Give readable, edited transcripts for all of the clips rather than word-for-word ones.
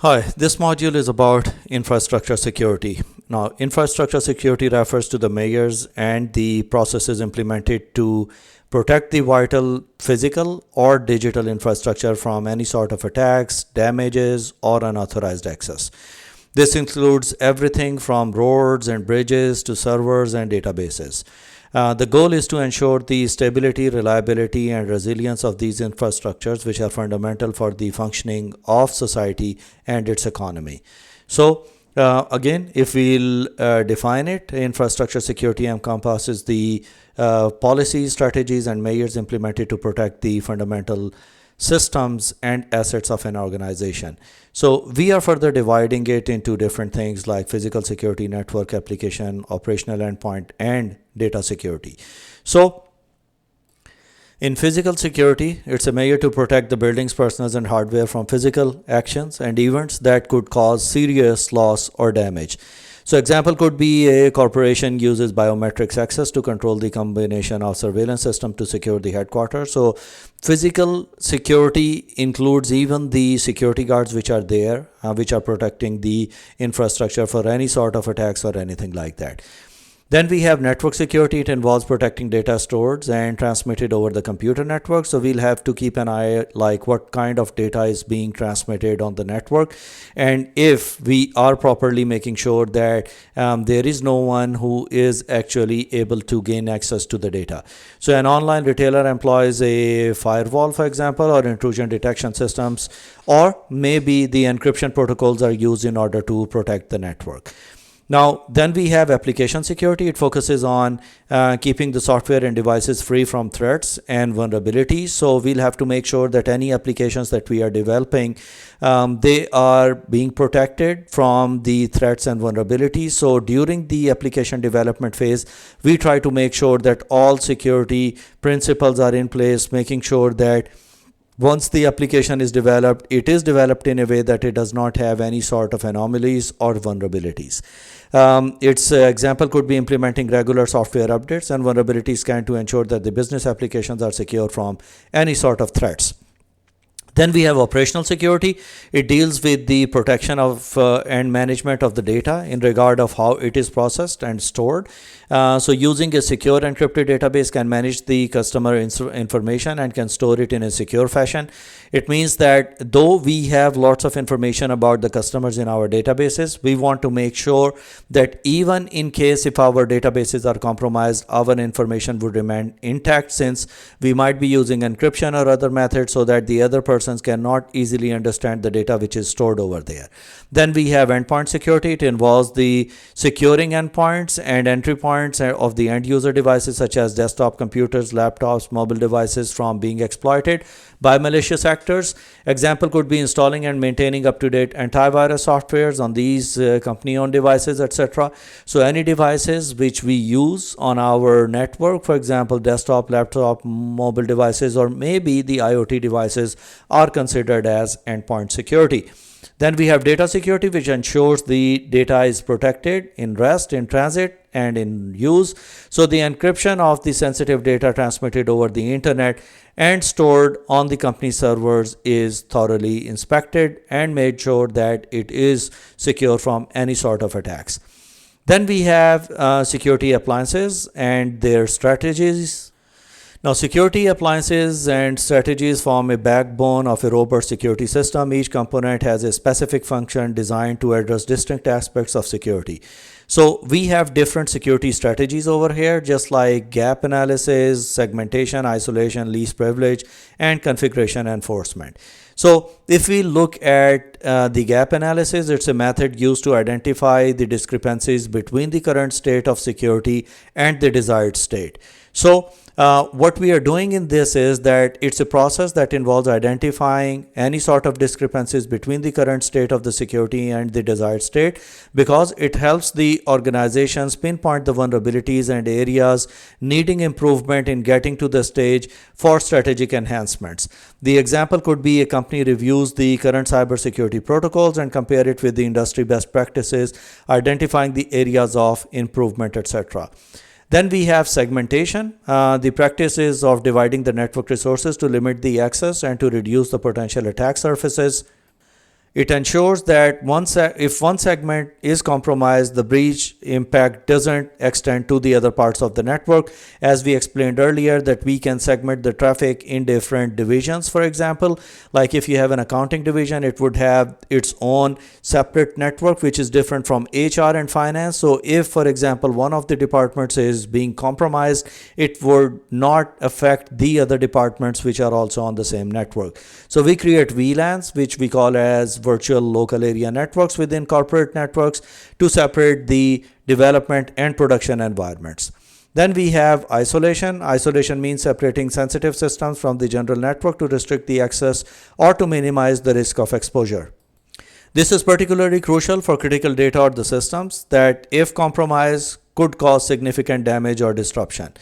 Hi, this module is about infrastructure security. Now, infrastructure security refers to the measures and the processes implemented to protect the vital physical or digital infrastructure from any sort of attacks, damages, or unauthorized access. This includes everything from roads and bridges to servers and databases. The goal is to ensure the stability, reliability, and resilience of these infrastructures, which are fundamental for the functioning of society and its economy. So, again, if we'll define it, infrastructure security encompasses the policies, strategies, and measures implemented to protect the fundamental systems and assets of an organization. So we are further dividing it into different things like physical security, network application, operational endpoint, and data security. So in physical security, it's a measure to protect the buildings, personnel, and hardware from physical actions and events that could cause serious loss or damage. So example could be a corporation uses biometrics access to control the combination of surveillance system to secure the headquarters. So physical security includes even the security guards which are there, which are protecting the infrastructure for any sort of attacks or anything like that. Then we have network security. It involves protecting data stored and transmitted over the computer network. So we'll have to keep an eye like what kind of data is being transmitted on the network. And if we are properly making sure that there is no one who is actually able to gain access to the data. So an online retailer employs a firewall, for example, or intrusion detection systems, or maybe the encryption protocols are used in order to protect the network. Now, then we have application security. It focuses on keeping the software and devices free from threats and vulnerabilities. So we'll have to make sure that any applications that we are developing, they are being protected from the threats and vulnerabilities. So during the application development phase, we try to make sure that all security principles are in place, making sure that once the application is developed, it is developed in a way that it does not have any sort of anomalies or vulnerabilities. Its example could be implementing regular software updates and vulnerability scan to ensure that the business applications are secure from any sort of threats. Then we have operational security. It deals with the protection of and management of the data in regard of how it is processed and stored. So using a secure encrypted database can manage the customer information and can store it in a secure fashion. It means that though we have lots of information about the customers in our databases, we want to make sure that even in case if our databases are compromised, our information would remain intact, since we might be using encryption or other methods so that the other persons cannot easily understand the data which is stored over there. Then we have endpoint security. It involves the securing endpoints and entry points of the end user devices such as desktop computers, laptops, mobile devices from being exploited by malicious actors. Example could be installing and maintaining up-to-date antivirus softwares on these company-owned devices, etc. So any devices which we use on our network, for example, desktop, laptop, mobile devices, or maybe the IoT devices, are considered as endpoint security. Then we have data security, which ensures the data is protected in rest, in transit, and in use. So the encryption of the sensitive data transmitted over the internet and stored on the company servers is thoroughly inspected and made sure that it is secure from any sort of attacks. Then we have security appliances and their strategies. Now, security appliances and strategies form a backbone of a robust security system. Each component has a specific function designed to address distinct aspects of security. So we have different security strategies over here, just like gap analysis, segmentation, isolation, least privilege, and configuration enforcement. So if we look at the gap analysis, it's a method used to identify the discrepancies between the current state of security and the desired state. So what we are doing in this is that it's a process that involves identifying any sort of discrepancies between the current state of the security and the desired state, because it helps the organizations pinpoint the vulnerabilities and areas needing improvement in getting to the stage for strategic enhancements. The example could be a company reviews the current cybersecurity protocols and compare it with the industry best practices, identifying the areas of improvement, etc. Then we have segmentation. The practice is of dividing the network resources to limit the access and to reduce the potential attack surfaces. It ensures that if one segment is compromised, the breach impact doesn't extend to the other parts of the network. As we explained earlier, that we can segment the traffic in different divisions. For example, like if you have an accounting division, it would have its own separate network, which is different from HR and finance. So if, for example, one of the departments is being compromised, it would not affect the other departments which are also on the same network. So we create VLANs, which we call as virtual local area networks within corporate networks, to separate the development and production environments. Then we have isolation. Isolation means separating sensitive systems from the general network to restrict the access or to minimize the risk of exposure. This is particularly crucial for critical data or the systems that, if compromised, could cause significant damage or disruption.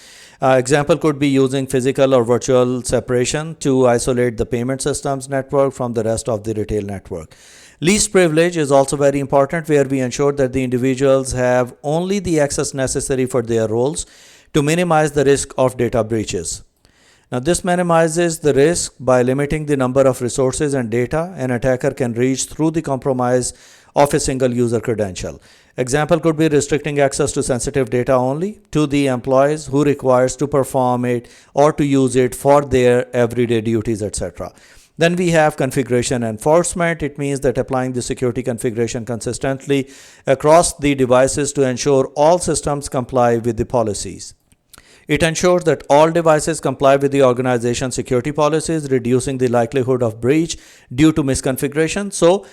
Example could be using physical or virtual separation to isolate the payment systems network from the rest of the retail network. Least privilege is also very important, where we ensure that the individuals have only the access necessary for their roles to minimize the risk of data breaches. Now, this minimizes the risk by limiting the number of resources and data an attacker can reach through the compromise of a single user credential. Example could be restricting access to sensitive data only to the employees who requires to perform it or to use it for their everyday duties, etc. Then we have configuration enforcement. It means that applying the security configuration consistently across the devices to ensure all systems comply with the policies. It ensures that all devices comply with the organization's security policies, reducing the likelihood of breach due to misconfiguration. So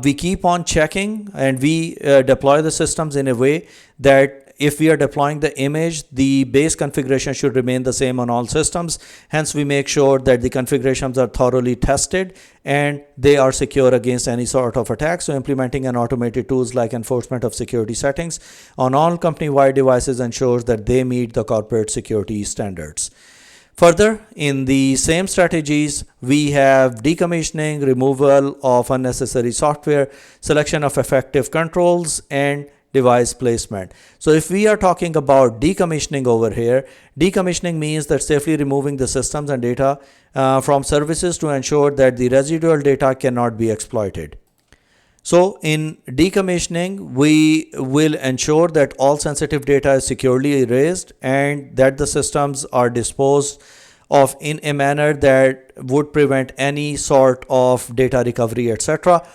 we keep on checking, and we deploy the systems in a way that if we are deploying the image, the base configuration should remain the same on all systems. Hence, we make sure that the configurations are thoroughly tested and they are secure against any sort of attack. So implementing an automated tools like enforcement of security settings on all company-wide devices ensures that they meet the corporate security standards. Further, in the same strategies, we have decommissioning, removal of unnecessary software, selection of effective controls, and device placement. So if we are talking about decommissioning over here, decommissioning means that safely removing the systems and data from services to ensure that the residual data cannot be exploited. So in decommissioning, we will ensure that all sensitive data is securely erased and that the systems are disposed of in a manner that would prevent any sort of data recovery, etc.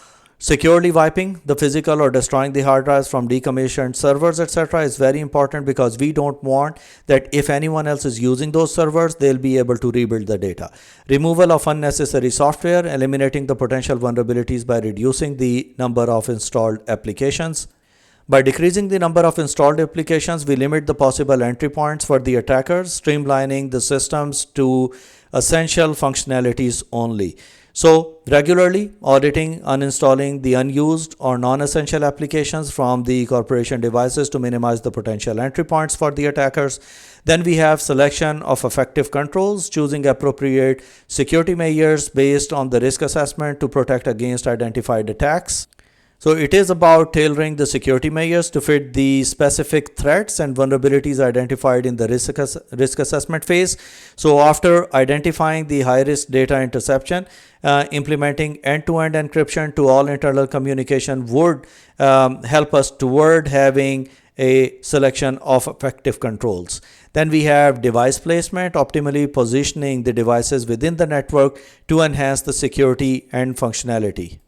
Securely wiping the physical or destroying the hard drives from decommissioned servers, etc. is very important, because we don't want that if anyone else is using those servers, they'll be able to rebuild the data. Removal of unnecessary software, eliminating the potential vulnerabilities by reducing the number of installed applications. By decreasing the number of installed applications, we limit the possible entry points for the attackers, streamlining the systems to essential functionalities only. So regularly auditing, uninstalling the unused or non-essential applications from the corporation devices to minimize the potential entry points for the attackers. Then we have selection of effective controls, choosing appropriate security measures based on the risk assessment to protect against identified attacks. So it is about tailoring the security measures to fit the specific threats and vulnerabilities identified in the risk assessment phase. So after identifying the high-risk data interception, implementing end-to-end encryption to all internal communication would help us toward having a selection of effective controls. Then we have device placement, optimally positioning the devices within the network to enhance the security and functionality.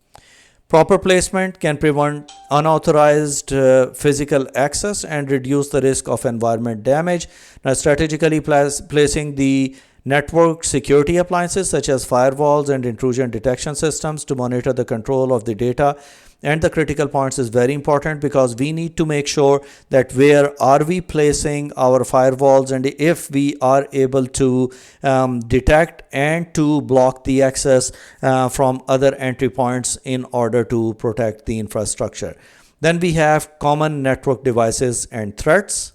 Proper placement can prevent unauthorized physical access and reduce the risk of environment damage. Now, strategically placing the network security appliances such as firewalls and intrusion detection systems to monitor the control of the data and the critical points is very important, because we need to make sure that where are we placing our firewalls, and if we are able to detect and to block the access from other entry points in order to protect the infrastructure. Then we have common network devices and threats.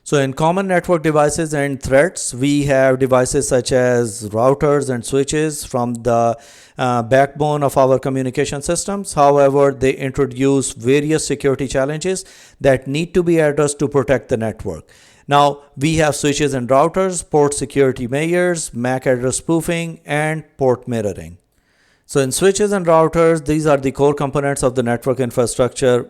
So in common network devices and threats, we have devices such as routers and switches from the backbone of our communication systems. However, they introduce various security challenges that need to be addressed to protect the network. Now, we have switches and routers, port security measures, MAC address spoofing, and port mirroring. So in switches and routers, these are the core components of the network infrastructure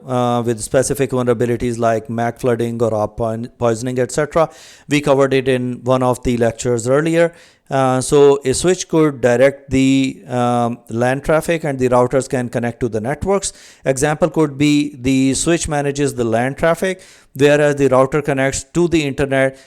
with specific vulnerabilities like MAC flooding or ARP poisoning, etc. We covered it in one of the lectures earlier. So a switch could direct the LAN traffic and the routers can connect to the networks. Example could be the switch manages the LAN traffic, whereas the router connects to the internet,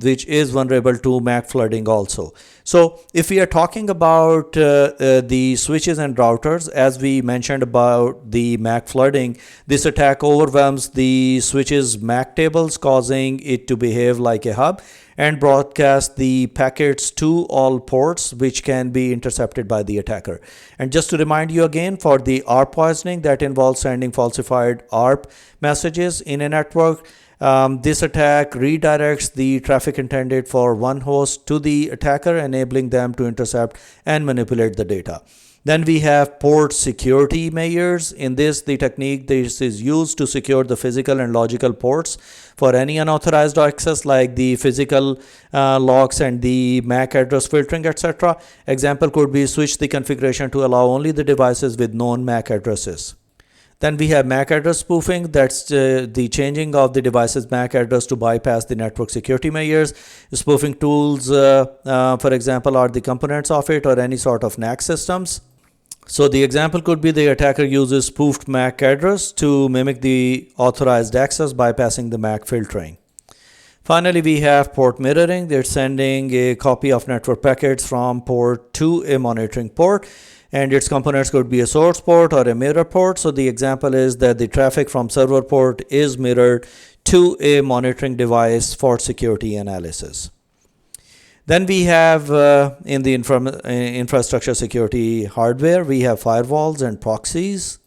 which is vulnerable to MAC flooding also. So if we are talking about the switches and routers, as we mentioned about the MAC flooding, this attack overwhelms the switch's MAC tables, causing it to behave like a hub and broadcast the packets to all ports, which can be intercepted by the attacker. And just to remind you again, for the ARP poisoning, that involves sending falsified ARP messages in a network. This attack redirects the traffic intended for one host to the attacker, enabling them to intercept and manipulate the data. Then we have port security measures. In this, the technique this is used to secure the physical and logical ports for any unauthorized access, like the physical locks and the MAC address filtering, etc. Example could be switch the configuration to allow only the devices with known MAC addresses. Then we have MAC address spoofing. That's the changing of the device's MAC address to bypass the network security measures. Spoofing tools, for example, are the components of it or any sort of NAC systems. So the example could be the attacker uses spoofed MAC address to mimic the authorized access, bypassing the MAC filtering. Finally, we have port mirroring. They're sending a copy of network packets from port to a monitoring port, and its components could be a source port or a mirror port. So the example is that the traffic from server port is mirrored to a monitoring device for security analysis. Then we have in the infrastructure security hardware, we have firewalls and proxies.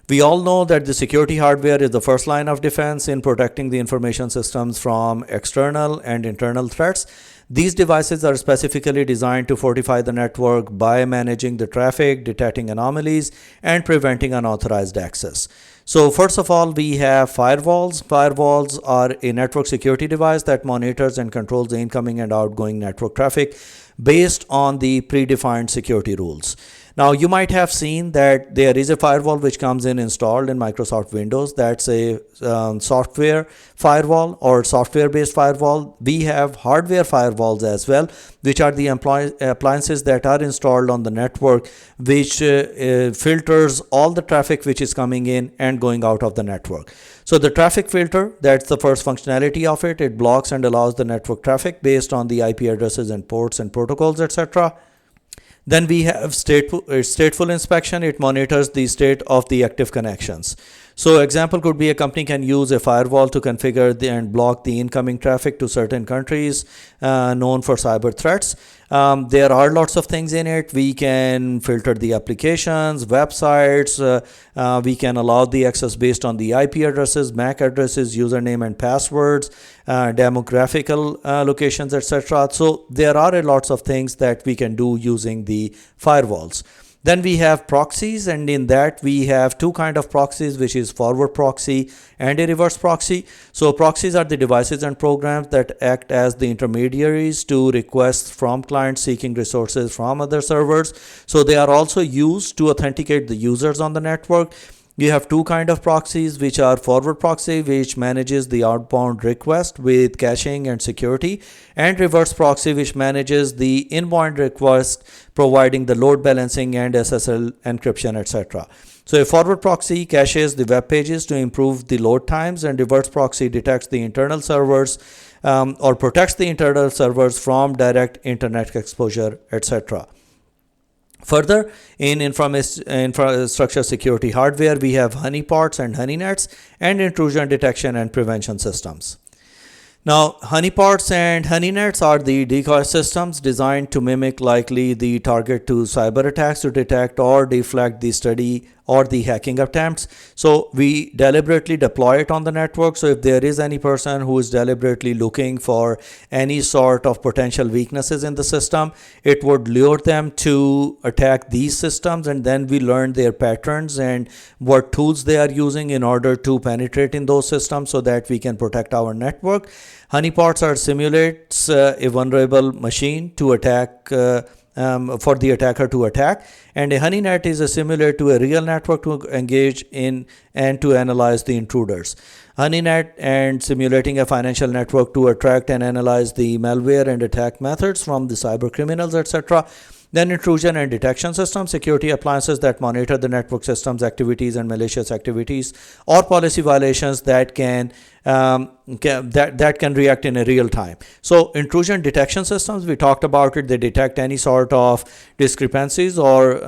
We all know that the security hardware is the first line of defense in protecting the information systems from external and internal threats. These devices are specifically designed to fortify the network by managing the traffic, detecting anomalies, and preventing unauthorized access. So first of all, we have firewalls. Firewalls are a network security device that monitors and controls the incoming and outgoing network traffic based on the predefined security rules. Now, you might have seen that there is a firewall which comes installed in Microsoft Windows. That's a software firewall or software-based firewall. We have hardware firewalls as well, which are the appliances that are installed on the network, which filters all the traffic which is coming in and going out of the network. So the traffic filter, that's the first functionality of it. It blocks and allows the network traffic based on the IP addresses and ports and protocols, etc. Then we have stateful inspection. It monitors the state of the active connections. So example could be a company can use a firewall to configure and block the incoming traffic to certain countries known for cyber threats. There are lots of things in it. We can filter the applications, websites. We can allow the access based on the IP addresses, MAC addresses, username and passwords, demographical locations, etc. So there are lots of things that we can do using the firewalls. Then we have proxies, and in that we have two kinds of proxies, which is forward proxy and a reverse proxy. So proxies are the devices and programs that act as the intermediaries to requests from clients seeking resources from other servers. So they are also used to authenticate the users on the network. You have two kinds of proxies, which are forward proxy, which manages the outbound request with caching and security, and reverse proxy, which manages the inbound request, providing the load balancing and SSL encryption, etc. So a forward proxy caches the web pages to improve the load times, and reverse proxy detects the internal servers or protects the internal servers from direct internet exposure, etc. Further, in infrastructure security hardware, we have honeypots and honeypots and intrusion detection and prevention systems. Now, honeypots and honeypots are the decoy systems designed to mimic likely the target to cyber attacks to detect or deflect the study or the hacking attempts. So we deliberately deploy it on the network. So if there is any person who is deliberately looking for any sort of potential weaknesses in the system, it would lure them to attack these systems, and then we learn their patterns and what tools they are using in order to penetrate in those systems so that we can protect our network. Honeypots simulates a vulnerable machine to attack for the attacker to attack, and a honeynet is a similar to a real network to engage in and to analyze the intruders. Honeynet and simulating a financial network to attract and analyze the malware and attack methods from the cyber criminals, etc. Then intrusion and detection systems, security appliances that monitor the network systems activities and malicious activities or policy violations that can react in a real time. So intrusion detection systems, we talked about it. They detect any sort of discrepancies or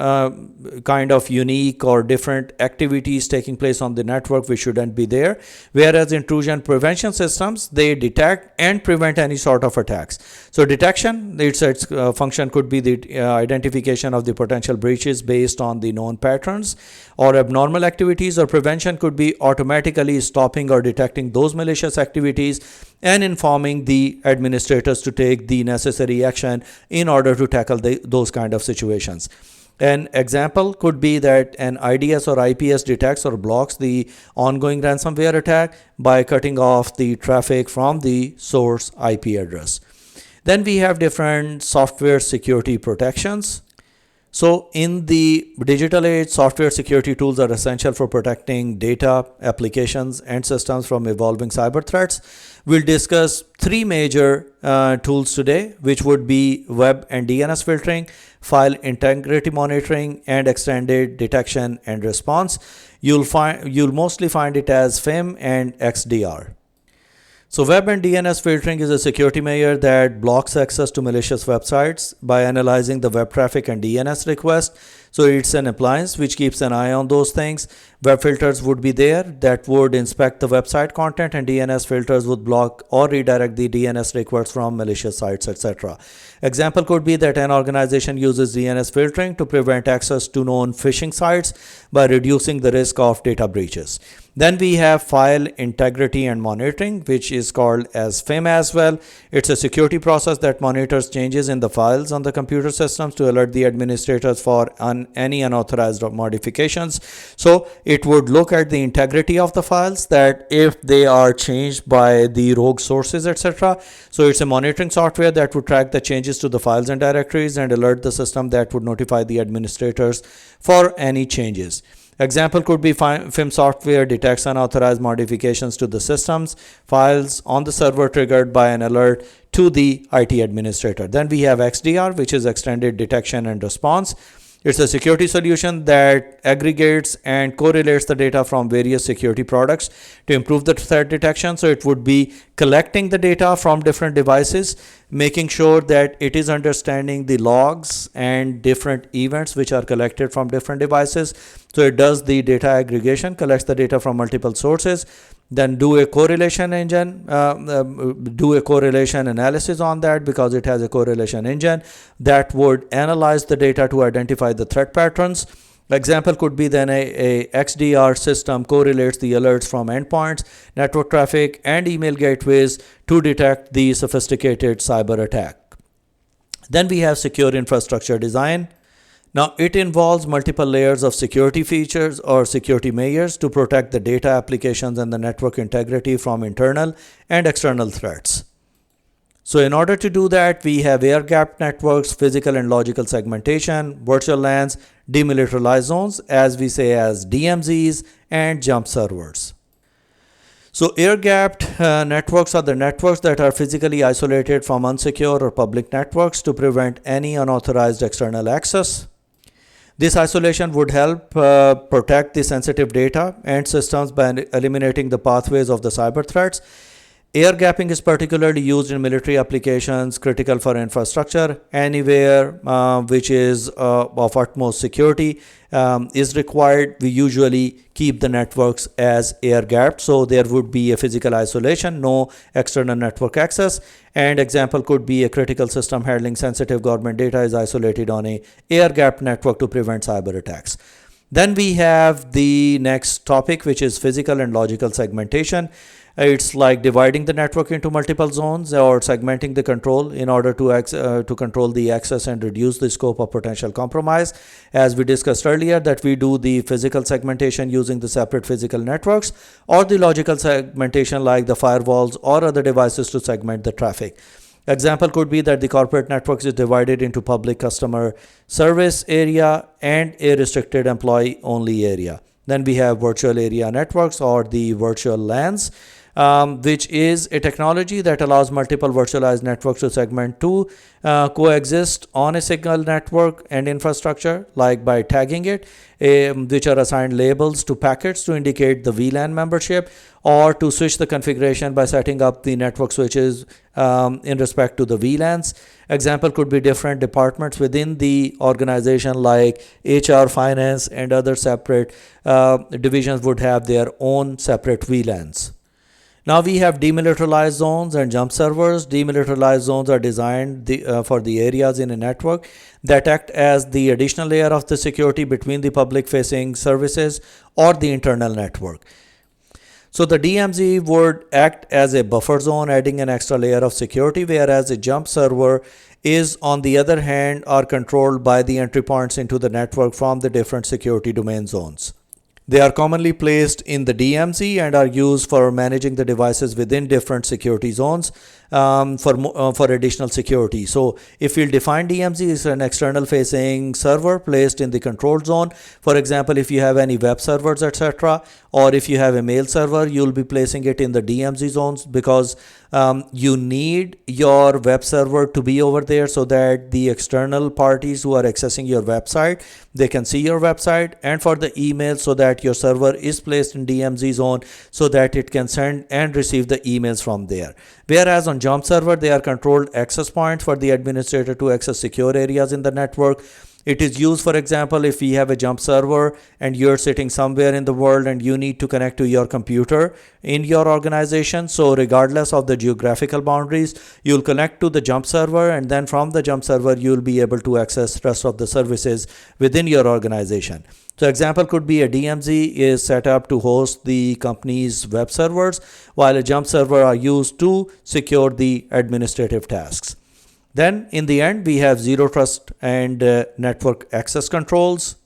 kind of unique or different activities taking place on the network which shouldn't be there. Whereas intrusion prevention systems, they detect and prevent any sort of attacks. So detection, its function could be the identification of the potential breaches based on the known patterns or abnormal activities, or prevention could be automatically stopping or detecting those malicious activities and informing the administrators to take the necessary action in order to tackle those kind of situations. An example could be that an IDS or IPS detects or blocks the ongoing ransomware attack by cutting off the traffic from the source IP address. Then we have different software security protections. So in the digital age, software security tools are essential for protecting data, applications, and systems from evolving cyber threats. We'll discuss three major tools today, which would be web and DNS filtering, file integrity monitoring, and extended detection and response. You'll mostly find it as FIM and XDR. So web and DNS filtering is a security measure that blocks access to malicious websites by analyzing the web traffic and DNS requests. So it's an appliance which keeps an eye on those things. Web filters would be there that would inspect the website content, and DNS filters would block or redirect the DNS requests from malicious sites, etc. Example could be that an organization uses DNS filtering to prevent access to known phishing sites by reducing the risk of data breaches. Then we have file integrity and monitoring, which is called as FIM as well. It's a security process that monitors changes in the files on the computer systems to alert the administrators for any unauthorized modifications. So it would look at the integrity of the files, that if they are changed by the rogue sources, etc. So it's a monitoring software that would track the changes to the files and directories and alert the system that would notify the administrators for any changes. Example could be FIM software detects unauthorized modifications to the systems files on the server triggered by an alert to the IT administrator. Then we have XDR, which is extended detection and response. It's a security solution that aggregates and correlates the data from various security products to improve the threat detection. So it would be collecting the data from different devices, making sure that it is understanding the logs and different events which are collected from different devices. So it does the data aggregation, collects the data from multiple sources, then do a correlation engine, do a correlation analysis on that, because it has a correlation engine that would analyze the data to identify the threat patterns. Example could be then a XDR system correlates the alerts from endpoints, network traffic, and email gateways to detect the sophisticated cyber attack. Then we have secure infrastructure design. Now, it involves multiple layers of security features or security measures to protect the data, applications, and the network integrity from internal and external threats. So in order to do that, we have air-gapped networks, physical and logical segmentation, virtual LANs, demilitarized zones, as we say as DMZs, and jump servers. So air-gapped networks are the networks that are physically isolated from unsecure or public networks to prevent any unauthorized external access. This isolation would help protect the sensitive data and systems by eliminating the pathways of the cyber threats. Air gapping is particularly used in military applications, critical for infrastructure. Anywhere which is of utmost security is required, we usually keep the networks as air gapped. So there would be a physical isolation, no external network access. And example could be a critical system handling sensitive government data is isolated on a air gapped network to prevent cyber attacks. Then we have the next topic, which is physical and logical segmentation. It's like dividing the network into multiple zones or segmenting the control in order to control the access and reduce the scope of potential compromise. As we discussed earlier, that we do the physical segmentation using the separate physical networks, or the logical segmentation like the firewalls or other devices to segment the traffic. Example could be that the corporate network is divided into public customer service area and a restricted employee only area. Then we have virtual area networks or the virtual LANs, which is a technology that allows multiple virtualized networks to segment to coexist on a single network and infrastructure, like by tagging it, which are assigned labels to packets to indicate the VLAN membership, or to switch the configuration by setting up the network switches in respect to the VLANs. Example could be different departments within the organization, like HR, finance, and other separate divisions would have their own separate VLANs. Now we have demilitarized zones and jump servers. Demilitarized zones are designed for the areas in a network that act as the additional layer of the security between the public-facing services or the internal network. So the DMZ would act as a buffer zone, adding an extra layer of security, whereas a jump server is, on the other hand, are controlled by the entry points into the network from the different security domain zones. They are commonly placed in the DMZ and are used for managing the devices within different security zones for additional security. So if we'll define DMZ as an external facing server placed in the control zone, for example, if you have any web servers, etc., or if you have a mail server, you'll be placing it in the DMZ zones, because you need your web server to be over there so that the external parties who are accessing your website, they can see your website, and for the email, so that your server is placed in DMZ zone so that it can send and receive the emails from there. Whereas on jump server, they are controlled access points for the administrator to access secure areas in the network. It is used, for example, if we have a jump server and you're sitting somewhere in the world and you need to connect to your computer in your organization. So regardless of the geographical boundaries, you'll connect to the jump server, and then from the jump server, you'll be able to access rest of the services within your organization. So example could be a DMZ is set up to host the company's web servers, while a jump server are used to secure the administrative tasks. Then in the end, we have zero trust and network access controls.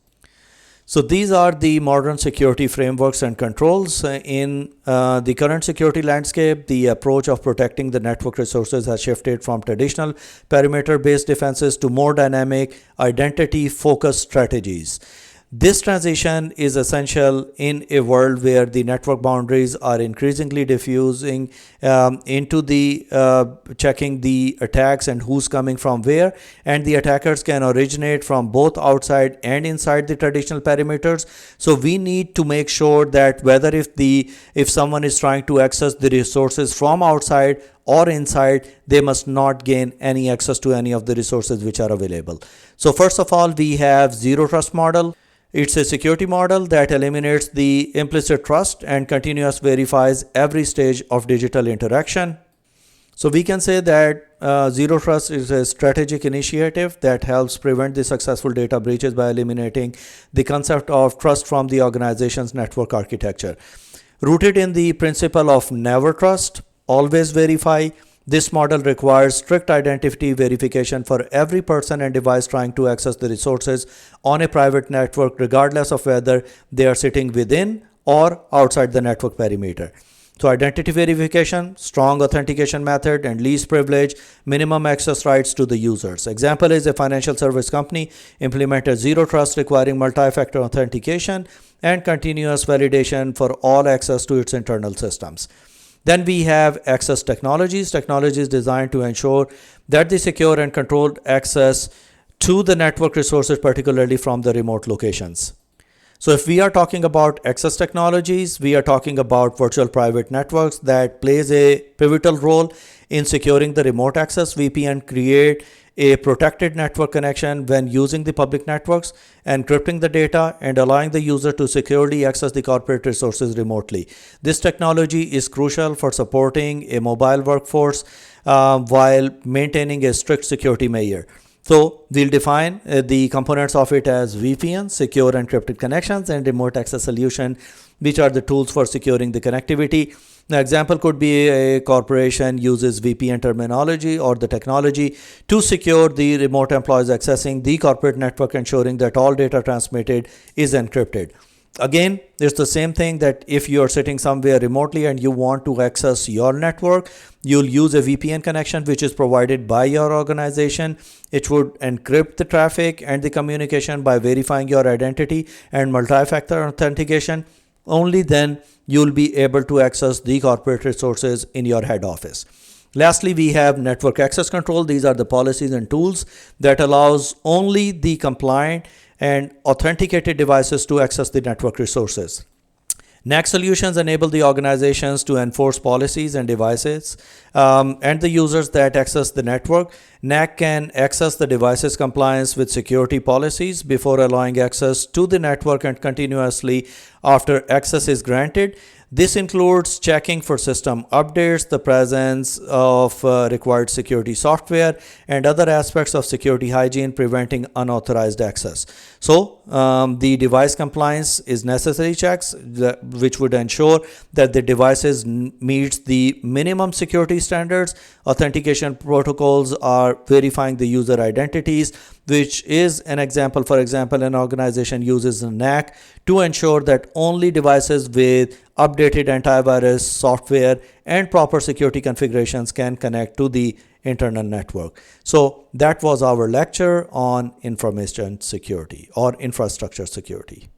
So these are the modern security frameworks and controls. In the current security landscape, the approach of protecting the network resources has shifted from traditional perimeter-based defenses to more dynamic, identity-focused strategies. This transition is essential in a world where the network boundaries are increasingly diffusing into the checking the attacks and who's coming from where, and the attackers can originate from both outside and inside the traditional perimeters. So we need to make sure that whether if someone is trying to access the resources from outside or inside, they must not gain any access to any of the resources which are available. So first of all, we have zero trust model. It's a security model that eliminates the implicit trust and continuous verifies every stage of digital interaction. So we can say that zero trust is a strategic initiative that helps prevent the successful data breaches by eliminating the concept of trust from the organization's network architecture. Rooted in the principle of never trust, always verify, this model requires strict identity verification for every person and device trying to access the resources on a private network, regardless of whether they are sitting within or outside the network perimeter. So identity verification, strong authentication method, and least privilege, minimum access rights to the users. Example is a financial service company implemented zero trust requiring multi-factor authentication and continuous validation for all access to its internal systems. Then we have access technologies designed to ensure that the secure and controlled access to the network resources, particularly from the remote locations. So if we are talking about access technologies, we are talking about virtual private networks that plays a pivotal role in securing the remote access. VPN create a protected network connection when using the public networks, encrypting the data, and allowing the user to securely access the corporate resources remotely. This technology is crucial for supporting a mobile workforce while maintaining a strict security measure. So we'll define the components of it as VPN, secure encrypted connections, and remote access solution, which are the tools for securing the connectivity. An example could be a corporation uses VPN terminology or the technology to secure the remote employees accessing the corporate network, ensuring that all data transmitted is encrypted. Again, it's the same thing that if you're sitting somewhere remotely and you want to access your network, you'll use a VPN connection which is provided by your organization. It would encrypt the traffic and the communication by verifying your identity and multi-factor authentication. Only then you'll be able to access the corporate resources in your head office. Lastly, we have network access control. These are the policies and tools that allows only the compliant and authenticated devices to access the network resources. NAC solutions enable the organizations to enforce policies and devices and the users that access the network. NAC can access the device's compliance with security policies before allowing access to the network and continuously after access is granted. This includes checking for system updates, the presence of required security software, and other aspects of security hygiene, preventing unauthorized access. So, the device compliance is necessary checks which would ensure that the devices meets the minimum security standards. Authentication protocols are verifying the user identities, which is an example. For example, an organization uses a NAC to ensure that only devices with updated antivirus software and proper security configurations can connect to the internal network. So that was our lecture on information security or infrastructure security.